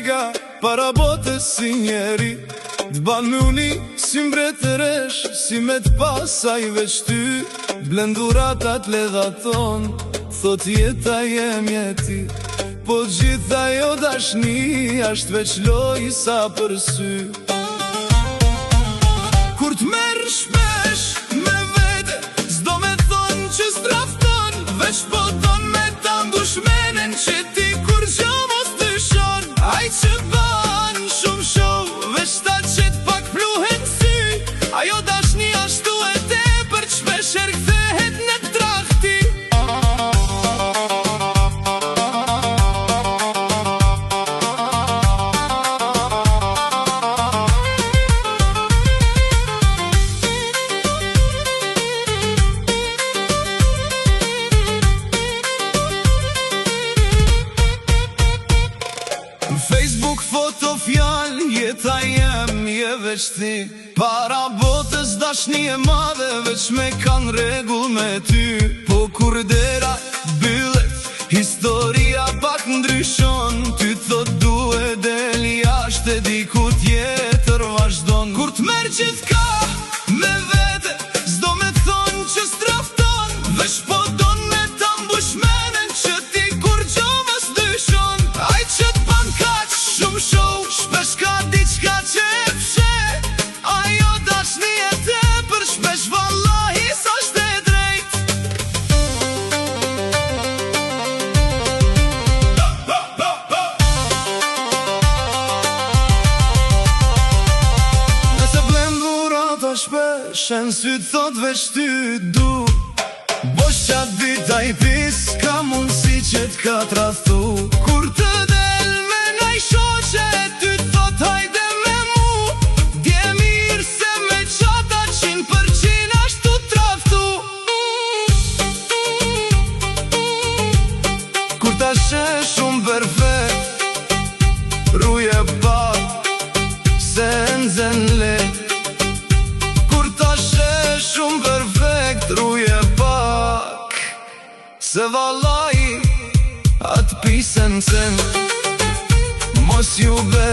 brega para botës si njeri. T'ban me uni si mbretëresh, si me t'pasaj veç ty. Blenduratat ledhaton, thot jeta jem jeti. Po gjitha jo dashni, asht veç loj sa për sy. Kur t'merr shpesh me vete, s'do me thon që s'trafton. Veç po ton me ta ndushmenen që ti kur gjo mos dyshon. Aj që ban shumë show, veç ta që t'pak pluhen sy. Ajo dashni ashtu e tepër qpesh er kthehet në trakti. Facebook, foto, fjall, jeta jem, je veç ti. Para botës dashni e madhe, veç me kanë regull me ty. Po kur dera byllet, historia pak ndryshon. Ty thot duhe del jashtë e diku tjetër vazhdon. Kur t'merr gjithka me vete, s'do me thon që s'trafton. Veç po don me ta mbushmenen që ti kur gjo mos dyshon. Aj që t'ban kaq shumë show, shpesh ka diçka që e fshe. Ajo dashni e tepër shpesh vallahi s'asht e drejt. Nëse blendurata shpesh e n'syt thot veç ty du. Bosh qatë dita i pis, ka mundësi që t'ka tradhtu. Kur të del me naj shoqe, ty thot hajde me mu. Dje mirë se me qata 100% ashtu tradhtu. Kur ta she shumë perfekt, ruje pak, se nxen let. Kur ta she shumë perfekt, ruje pak, se vallahi atë pisen sen. Mos ju be